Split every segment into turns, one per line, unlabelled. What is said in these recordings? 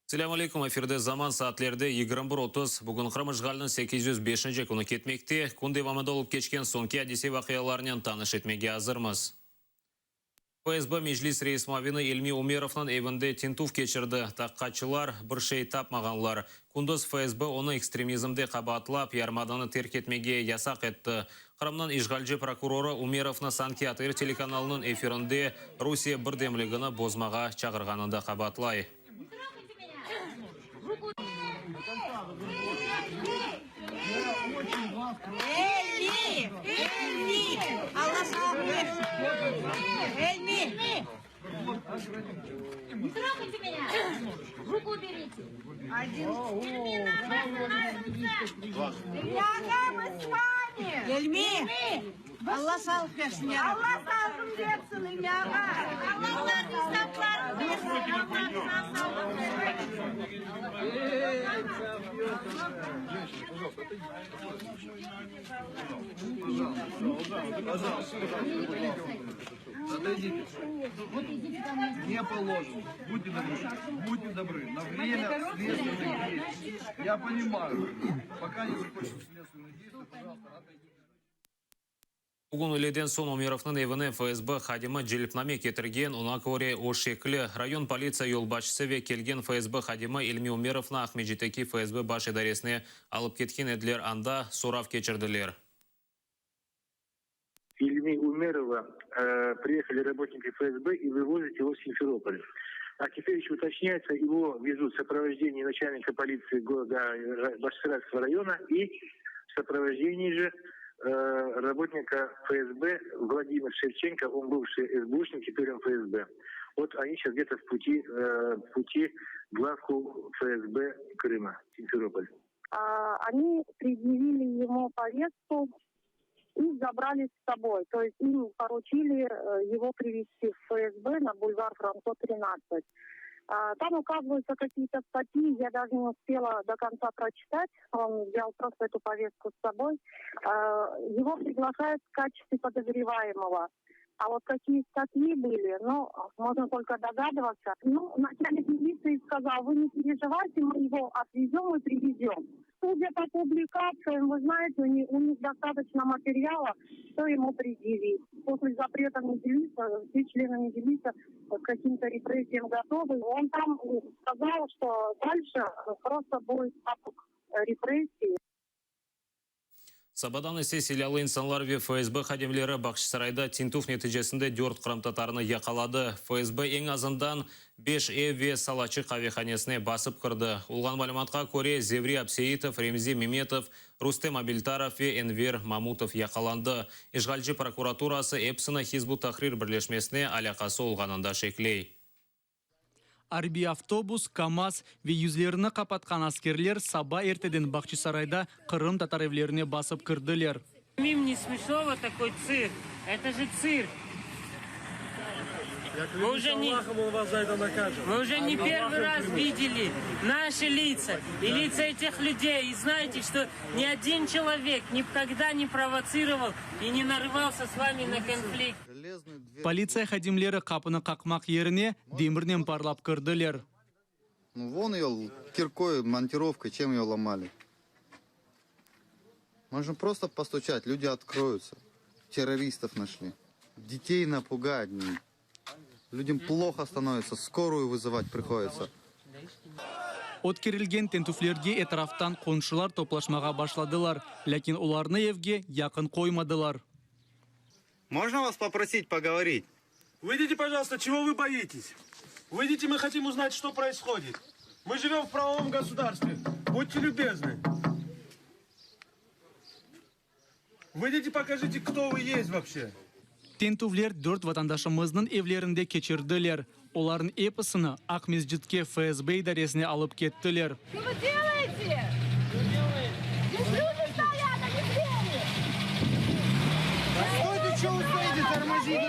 Assalamu alaikum, эфирде заман саатлерде 21:30 бүгін Қырымышғалының 805-ші күні кетмекте. Күнде вамада олып кечкен соңки әдесе вақияларынан таныш етмеге азырмыз. ФСБ Межлис рейс мавины Эльми Умеровнан evinde тинтув кечірді. Таққатшылар бір шей тапмағанлар. Күндіз ФСБ оны экстремизмде қабатлап, ярмаданы терк етмеге ясақ етті. Қырымнан Ишғалжы прокуроры Умеровна Санкиатыр телеканалының эфирінде Русия бірдемлігіні бозмаға чағырғанында қабатлай.
Эльми! Аллах сохранит! Эльми! Не трогайте меня! Руку уберите! Ильяна, мы с вами! Эльми! Аллах сохранит! Аллах сохранит! Ильяна!
Отойдите. Не положено. Будьте добры. На время следственных действий. Я понимаю. Пока не закончим следственные действия, пожалуйста, отойдите.
Бүгін өледен сон Умеровның евіне ФСБ хадимы желіпнаме кетірген, ona көре о шеклі район полиция yolбашысы ве келген ФСБ хадимы Эльми Умеровна Ахмеджитеки ФСБ баш идаресіне алып кеткен еділер, анда сорав кечірділер.
Эльми Умерова приехали работники ФСБ и вывозят его в Симферополь. А теперь еще уточняется, его везут в сопровождении начальника полиции города Башкирского района и в сопровождении же работника ФСБ Владимир Шевченко, он бывший СБУшник, теперь он ФСБ. Вот они сейчас где-то в пути в главку ФСБ Крыма, Симферополь.
Они предъявили ему повестку и забрали с собой. То есть им поручили его привезти в ФСБ на бульвар Франко, 13. Там указываются какие-то статьи, я даже не успела до конца прочитать. Он взял просто эту повестку с собой. Его приглашают в качестве подозреваемого. А вот какие статьи были, можно только догадываться. Начальник милиции сказал: вы не переживайте, мы его отвезем и привезем. Судя по публикациям, вы знаете, у них достаточно материала, что ему предъявить. После запрета не делиться, все члены не делиться, к каким-то репрессиям готовы. Он там сказал, что дальше просто будет репрессии.
Сабадан есе селялы инсанлар ве ФСБ хадимлері Бақшысарайда тинтуф нетижесінде 4 қырамтатарыны яқалады. ФСБ ең азындан 5 ве салачы қавиханесіне басып кірді. Улған малыматқа көре Зеври Апсеитов, Ремзи Меметов, Рустем Абильтаров ве Энвер Мамутов яқаланды. Ишғалжы прокуратурасы Эпсіні Хизбу Тахрир бірлешмесіне алақасы олғанында шеклей.
Арби автобус, КамАЗ ве юзлеріні қапатқан аскерлер саба ертеден Бақшысарайда Қырым татар евлеріне басып кірділер.
Мим не смешного такой цирк. Это же цирк. Мы уже не первый раз видели наши лица и лица этих людей. И знаете, что ни один человек никогда не провоцировал и не нарывался с вами на конфликт.
Полиция хадимлері қапыны қақмақ еріне демірнен парлап кірділер.
Вон ее киркой, монтировкой, чем ее ломали. Можно просто постучать, люди откроются. Террористов нашли. Детей напугать. Людям плохо становится, скорую вызывать приходится.
От керілген тентуфлерге этрафтан қоншылар топлашмаға башладылар, ләкин оларны евге яқын қоймадылар.
Можно вас попросить поговорить?
Выйдите, пожалуйста, чего вы боитесь? Выйдите, мы хотим узнать, что происходит. Мы живем в правовом государстве. Будьте любезны. Выйдите, покажите, кто вы есть вообще.
Тентуфлер 4 ватандашымыздың евлерінде кечірділер. Оларын эпосыны Ақмезжитке ФСБ идаресіне алып кеттілер.
Что вы делаете? Здесь люди стоят, они двери!
Стойте, что вы стоите, тормозите?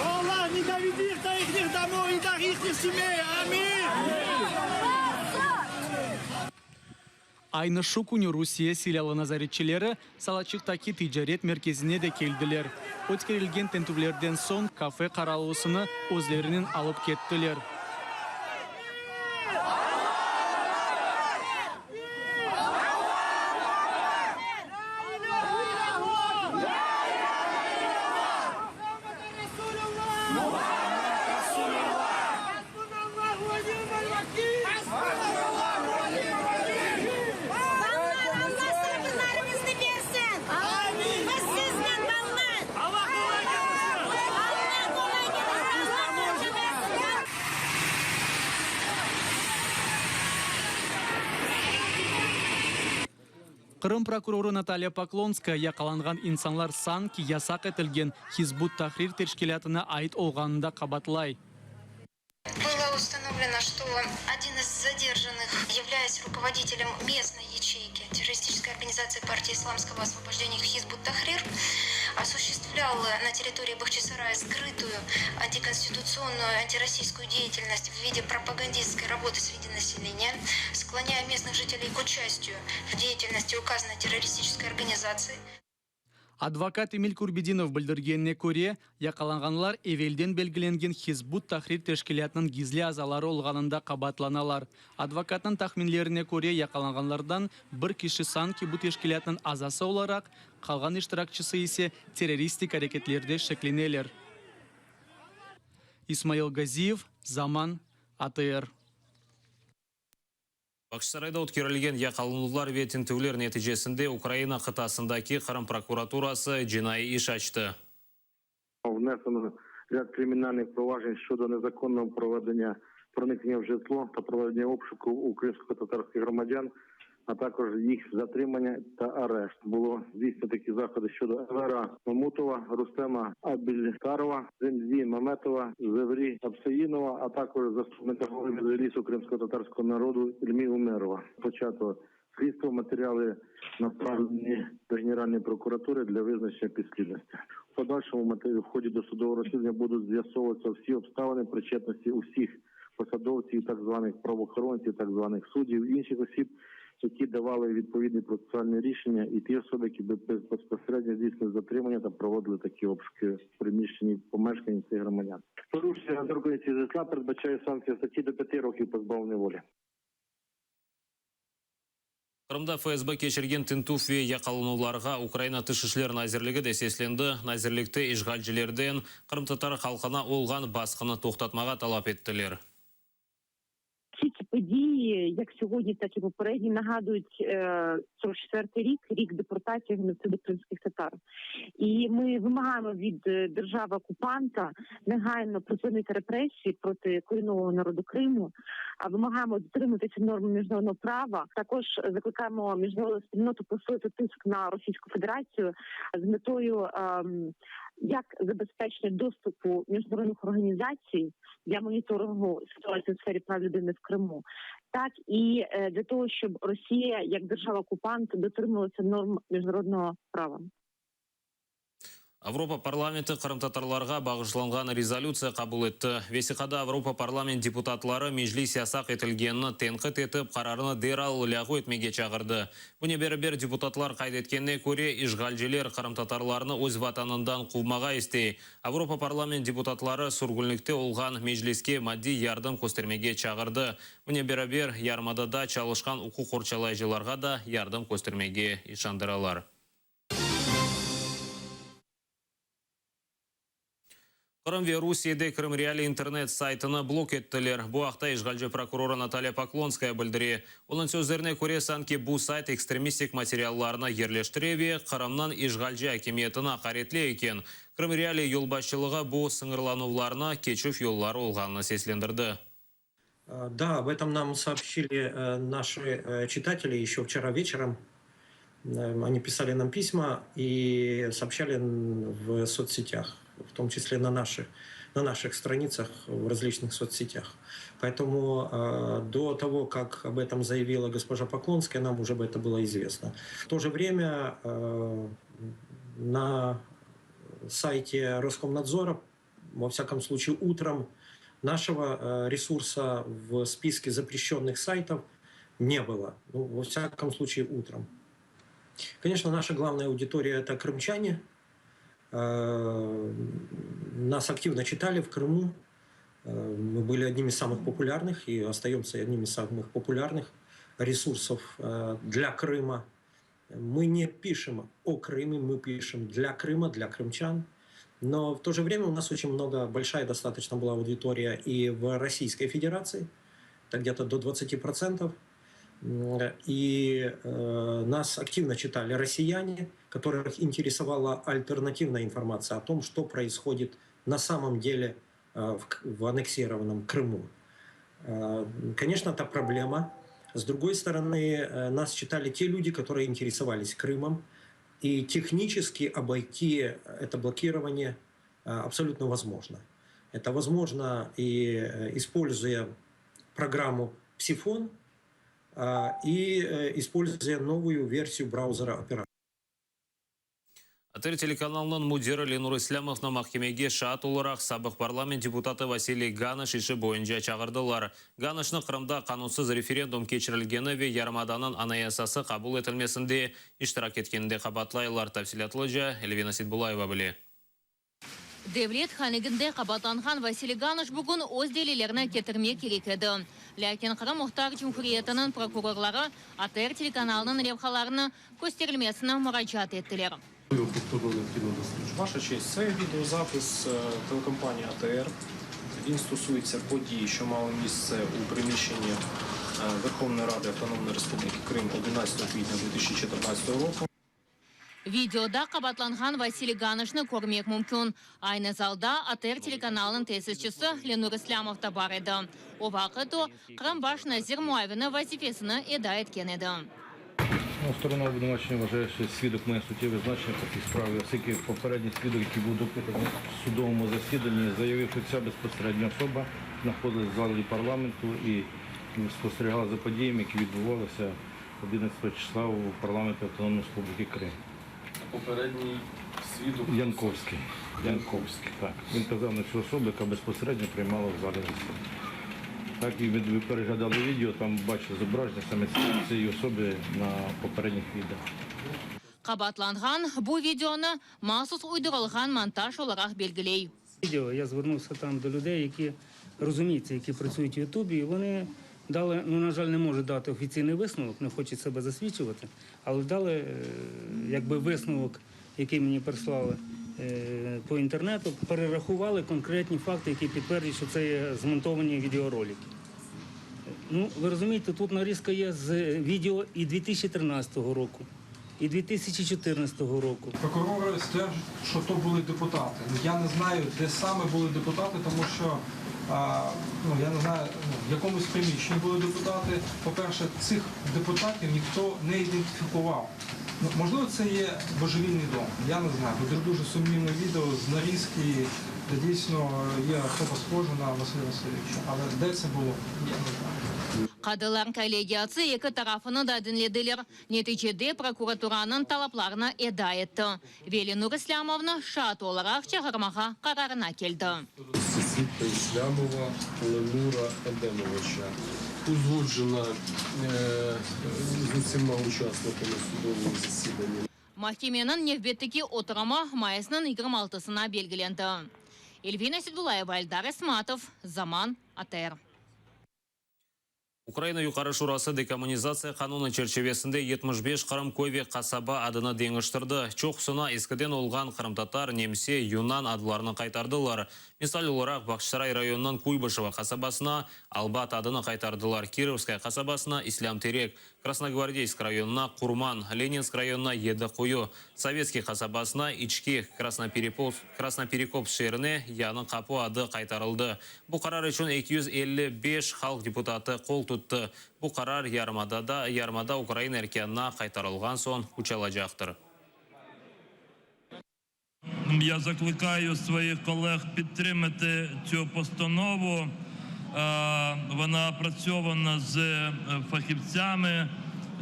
Аллах, не доведи их до их домов и до их семей. Аминь!
Айны шу күні Русия селялы назаретчілері Салачықтаки тижарет мерkezine де келділер. Өткерілген тентублерден сон кафе қаралуысыны өзлерінен алып кеттілер. Қырым прокуроры Наталья Поклонская яқаланған инсанлар санки ясақ етілген Хизбут Тахрир тешкилятына айт олғанында қабатлай.
Было установлено, что один из задержанных, являясь руководителем местной ячейки террористической организации партии исламского освобождения Хизбут Тахрир, осуществлял на территории Бахчисарая скрытую антиконституционную антироссийскую деятельность в виде пропагандистской работы среди населения, склоняя местных жителей к участию в деятельности указанной террористической организации.
Адвокат Эмиль Курбединов білдіргеніне көре, яқаланғанлар евелден белгіленген Хизбут Тахрир тешкилятының гизли азалары олғанында қабатланалар. Адвокаттың тахминлеріне көре, яқаланғанлардан бір киші санки бұ тешкилятның азасы оларақ, қалған иштиракчысы есе террористик әрекетлерде шекленелер. Исмаил Газиев, Заман, АТР.
Бахчисарайда өткерілген яқаланулар ве тінтулер нәтижесінде Украина қытасындаки Қырым прокуратурасы жинайы іш açtı.
Внесено ряд кримінальних проваджень щодо незаконного проведення проникнення в житло та проведення обшуку українсько-татарських громадян, а також їх затримання та арешт. Було здійснено такі заходи щодо Евера Мамутова, Рустема Абільтарова, Земзі Маметова, Зеврі Абсаїнова, а також заступника голови Меджлісу кримсько-татарського народу Ільмі Умерова. Почато слідство, матеріали направлені до Генеральної прокуратури для визначення підслідності. В подальшому в ході досудового розслідування будуть з'ясовуватися всі обставини причетності усіх посадовців, так званих правоохоронців, так званих суддів, інших осіб, які давали відповідні процесуальні рішення, і ті особи, які безпосередньо здійснили затримання та проводили такі обшуки в приміщенні помешкань цих громадян. Порушення незаконності житла передбачає санкції статті до 5 років позбавлення волі.
Қырымда ФСБ кешірген тінтуф ве яқалануларға Украина тышышлер назирлігі десесленді. Назирлікті ишғалжілерден Қырым татар халқына олған басқыны тоқтатмаға талап еттілер.
Всі ці події, як сьогодні, так і попередні, нагадують 44-й рік, рік депортації геноциду кримських татар. І ми вимагаємо від держави-окупанта негайно припинити репресії проти корінного народу Криму, а вимагаємо дотримуватися норм міжнародного права. Також закликаємо міжнародну спільноту посилити тиск на Російську Федерацію з метою як забезпечення доступу міжнародних організацій для моніторингу ситуації в сфері прав людини в Криму, так і для того, щоб Росія, як держава-окупант, дотримувалася норм міжнародного права.
Авропа парламенті Қырым татарларға бағышланған резолюция қабыл етті. Весиқада Авропа парламент депутатлары межлис ясақ етілгенні тенқит етіп, қарарыны дерал лягу етмеге чағырды. Бұне бері депутатлар қайдеткенне көре, ишғалжелер Қырым татарларыны өз ватанындан қувмаға есте. Авропа парламент депутатлары сүргілікте олған межлиске мадди ярдым көстермеге чағырды. Бұне бері ярмадада чалышқан ұқу қорчалайжыларға да ярдым көстермеге ишандыралар. Қырым ве Русияде Крым Реали интернет сайтыны блок еттілер. Бұл ақта ишғалжы прокуроры Наталья Поклонская білдіре. Оның сөздеріне көре санки бұл сайт экстремистик материалларына ерлештіреве, Қырымнан ишғалжы әкеметіна қаретле екен. Крым Реали елбасшылығы бұл сыңырлануларына кечуф еллары олғанына сеслендірді.
Да, об этом нам сообщили наши читатели еще вчера вечером. Они писали нам письма и сообщали в соцсетях, в том числе на наших страницах в различных соцсетях. Поэтому до того, как об этом заявила госпожа Поклонская, нам уже бы это было известно. В то же время на сайте Роскомнадзора, во всяком случае утром, нашего ресурса в списке запрещенных сайтов не было. Ну, во всяком случае утром. Конечно, наша главная аудитория – это крымчане. Нас активно читали в Крыму. Мы были одними из самых популярных и остаемся одними из самых популярных ресурсов для Крыма. Мы не пишем о Крыме, мы пишем для Крыма, для крымчан. Но в то же время у нас очень большая достаточно была аудитория и в Российской Федерации. Это где-то до 20%. И нас активно читали россияне, которых интересовала альтернативная информация о том, что происходит на самом деле в аннексированном Крыму. Конечно, это проблема. С другой стороны, нас читали те люди, которые интересовались Крымом, и технически обойти это блокирование абсолютно возможно. Это возможно и используя программу Psifon, и используя новую версию браузера оператора.
Атыр телеканалының мудирі Ленур Ислямовны махкемеге шаат оларақ сабық парламент депутаты Василий Ганыш іші бойынша чағырдылар. Ганышны Қырымда қанунсыз референдум кечірілгені ве Ярмаданын анаясасы қабыл етілмесінде иштирак еткенінде қабатлайлар. Тәфсилатлы Эльвина Сидбулаева біле.
Devlet xaniginde qabatlanğan Vasiliy Ganish bugun o'z delillerini keltirmeye kerak edi. Lakin Qrim Muxtar Cumhuriyetining prokurorlari ATR telekanalının levhalarini ko'rsatilmasini murojaat etdilar.
Ваша честь, це відеозапис телекомпанії АТР. Він стосується подій, що мали місце у приміщенні Верховної Ради Автономної Республіки Крим 11 квітня 2014 року.
Videoda qabatlanğan Vasiliy Ganishni ko'rmek mumkin. Ayni zalda ATR telekanalının ta'sischisi Lenur Islamov da bor edi. O vaqt u Qrim bosh nazir muavini vazifasini ado etgan edi.
Сторона обвинувачення вважає, що свідок має суттєве значення по цій справі, оскільки попередній свідок, який був допитаний в судовому засіданні, заявив, що ця безпосередня особа знаходилась в залі парламенту і спостерігала за подіями, які відбувалися 11 числа у парламенті Автономної Республіки Крим.
Попередній свідок
Янковський. Так. Він казав на цю особу, яка безпосередньо приймала в залі засідання. Так, і ви переглядали відео, там бачите зображення саме цієї особи на попередніх відео.
Qabatlanğan bu videoni maxsus uydirilgan montaj olarak belgiley.
Відео я звернувся там до людей, які розуміються, які працюють в Ютубі, і вони дали, на жаль, не можуть дати офіційний висновок, не хочуть себе засвідчувати, але дали якби висновок, який мені прислали по інтернету, перерахували конкретні факти, які підтверджують, що це є змонтовані відеоролики. Ну, ви розумієте, тут нарізка є з відео і 2013 року, і 2014 року.
Прокурори стверджують, що то були депутати. Я не знаю, де саме були депутати, тому що я не знаю, в якомусь приміщенні були депутати. По-перше, цих депутатів ніхто не ідентифікував. Можливо, це є божевільний дом, я не знаю. Бо дуже сумнівне відео з нарізки, де дійсно є особа схожа на Василя Васильовича. Але де це було, я не знаю.
Qadrlar kollegiyasi iki tarafını da dinlediler. Neticede prokuraturanın talaplarını eda etti. Ve Lenur Islamovni şahat olarak çağırmağa kararına keldi.
Засідка Іслямова Ленура Едемовича узгоджена з усіма учасниками судового засідання.
Mahkemenin növbetdeki oturumı mayısının 26'sına belgilendi. Elvina Sidbulayeva, Eldar Ismatov, Zaman, ATR.
Украина Юқары Шурасы декоммунизация қануны черчевесінде 75 Қырым Көйве қасаба адыны деңіштірді. Чоқсына ескіден олған қырымтатар немсе Юнан адыларını қайтардылар. Мисал оларақ Бақшсарай районынан Куйбышева қасабасына Албат адыны қайтардылар. Кировская қасабасына Ислам Терек, Красногвардейск районына Курман, Ленинск районына Едіқойы, Советский қасабасына Ички, Красноперекоп шеріне Яны Қапу ады қайтарылды. Бұл қарар үшін 255 халық депутаты қол tuttu. Bu karar yarmada Ukrayna erkenine kaytarılgan son uçalacaktır.
Я закликаю своїх колег підтримати цю постанову. Вона опрацьована з фахівцями,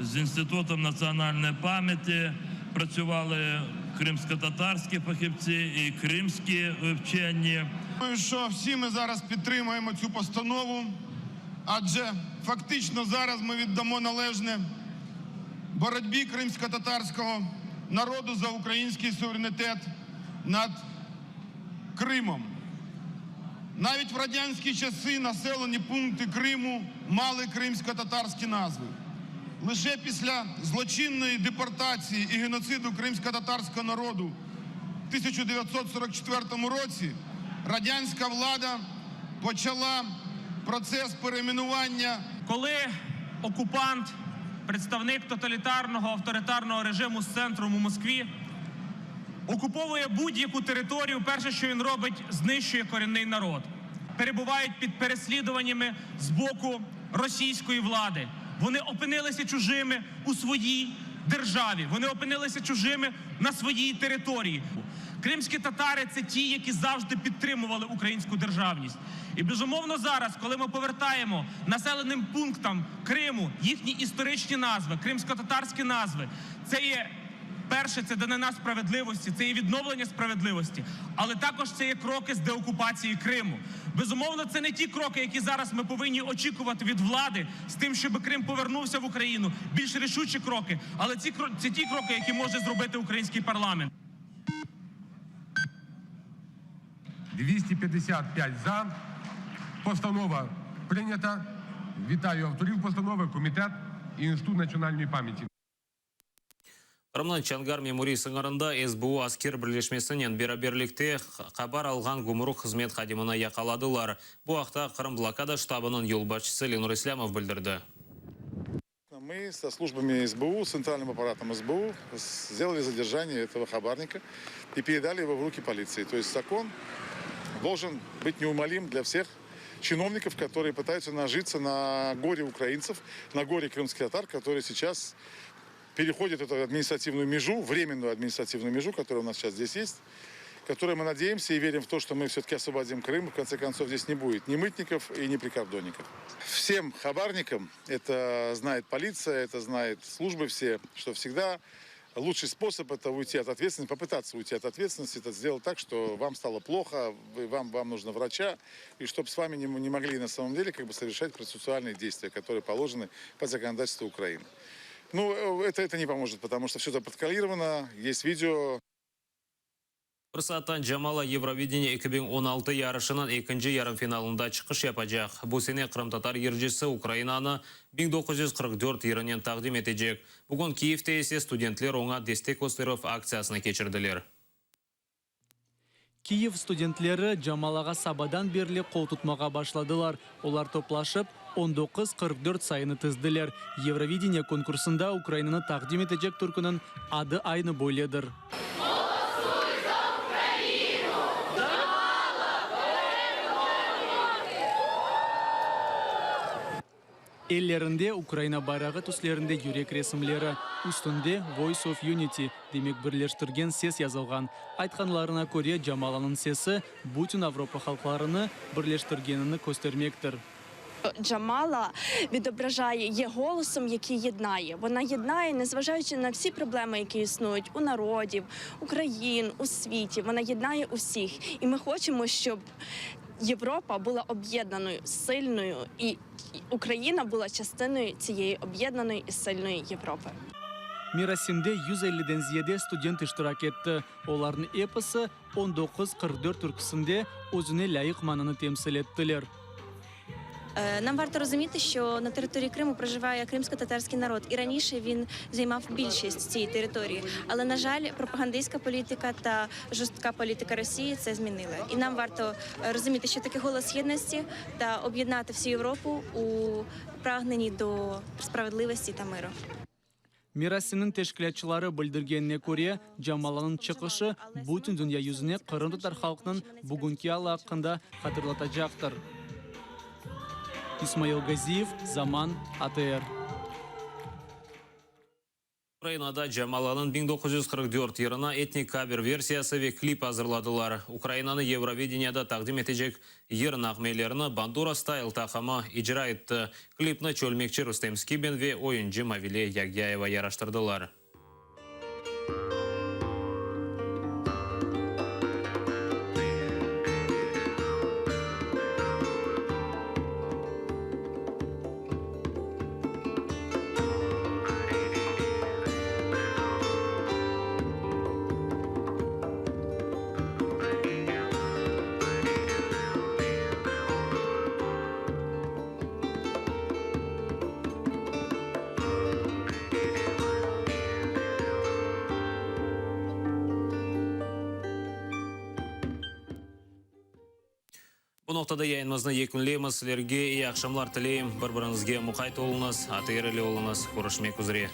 з Інститутом національної пам'яті. Працювали кримсько-татарські фахівці і кримські вчені.
Думаю, що всі ми зараз підтримуємо цю постанову, адже фактично зараз ми віддамо належне боротьбі кримсько-татарського народу за український суверенітет над Кримом. Навіть в радянські часи населені пункти Криму мали кримсько-татарські назви. Лише після злочинної депортації і геноциду кримсько-татарського народу в 1944 році радянська влада почала процес перейменування.
Коли окупант, представник тоталітарного авторитарного режиму з центром у Москві, окуповує будь-яку територію, перше, що він робить, знищує корінний народ. Перебувають під переслідуваннями з боку російської влади. Вони опинилися чужими у своїй державі. Вони опинилися чужими на своїй території. Кримські татари – це ті, які завжди підтримували українську державність. І, безумовно, зараз, коли ми повертаємо населеним пунктам Криму їхні історичні назви, кримсько-татарські назви, це є, перше, це данина справедливості, це є відновлення справедливості, але також це є кроки з деокупації Криму. Безумовно, це не ті кроки, які зараз ми повинні очікувати від влади з тим, щоб Крим повернувся в Україну, більш рішучі кроки, але це ті кроки, які може зробити український парламент.
255 за. Постанова прийнята. Вітаю авторів постанови, комітет і Інститут національної пам'яті.
Рамнан Чангар меморий сыңарында СБУ аскер бірлешмесінен бераберлікте хабар алған гумрук қызмет хадимына яқаладылар. Бұл ақта Қырым блокада штабының елбасшысы Ленур Ислямов білдірді.
Мы со службами СБУ, с центральным аппаратом СБУ сделали задержание этого хабарника и передали его в руки полиции. То есть закон должен быть неумолим для всех чиновников, которые пытаются нажиться на горе украинцев, на горе крымских татар, которые сейчас переходят эту административную межу, временную административную межу, которая у нас сейчас здесь есть, которой мы надеемся и верим в то, что мы все-таки освободим Крым. В конце концов, здесь не будет ни мытников и ни прикордонников. Всем хабарникам, это знает полиция, это знают службы все, что всегда лучший способ это уйти от ответственности, попытаться уйти от ответственности, это сделать так, что вам стало плохо, вам нужно врача, и чтобы с вами не могли на самом деле совершать процессуальные действия, которые положены по законодательству Украины. Ну, это не поможет, потому что все это подконтролировано, есть видео.
Фырсаттан Джамала Евровидение 2016 ярышының екінші ярым финалында чықыш япажақ. Бұл сене Қырым-татар ержесі Украинаны 1944 ерінен тақдим етежек. Бүгін Киевте есе студентлер оңа дестек көстеріп акциясына кечірділер.
Киев студентлері Джамалаға сабадан берлі қол тұтмаға башладылар. Олар топлашып 1944 сайыны тізділер. Евровидение конкурсында Украинаны тақдим етежек түркінің ады айны бойледір. Эллерінде Украина байрағы түслерінде юрек ресімлері, үстінде Voice of Unity демек бірлештірген сес yazылған. Айтқанларына көре Джамаланың сесі бүтін Европа халқларыны бірлештіргенini көстермектір.
Джамала відображає, є голосом, який єднає. Вона єднає, незважаючи на всі проблеми, які існують у народів, у країн, у світі. Вона єднає усіх. І ми хочемо, щоб Європа була об'єднаною, сильною, і Україна була частиною цієї об'єднаної і сильної Європи.
Мирасимде 150-ден зиеде студент иштирак етті. Олардың эпосы 1944 түркісінде өзіне лайық маңаны темсіл еттілер.
Нам варто розуміти, що на території Криму проживає кримсько-татарський народ, і раніше він займав більшість цієї території. Але, на жаль, пропагандистська політика та жорстка політика Росії це змінили. І нам варто розуміти, що таке голос єдності та об'єднати всю Європу у прагненні до справедливості та миру.
Мирасинның тешкілетчілары білдіргеніне көре, Джамаланың чықышы бүтін дүния yüzіне Қырым-татар халқының бүгінгі алы ақында қатырлатажақтыр. Исмаил Газиев, Заман, АТР.
Украинада Джамаланың 1944 еріна этник кабер версиясы ве клип азырладылар. Украинаны Евровиденияда тақдим етежек ер нағмелеріні Бандура стайл тақамы ижра етті. Клипні чөлмекші Рустем Скибен ве ойынжы Мавиле Ягяева яраштырдылар. Bu noktada yayınımızda yekunlayımız. Sizlerge iyi akşamlar tileyim. Bir-birinizge muqayt olunuz, atayırlı olunuz. Görüşmek üzere.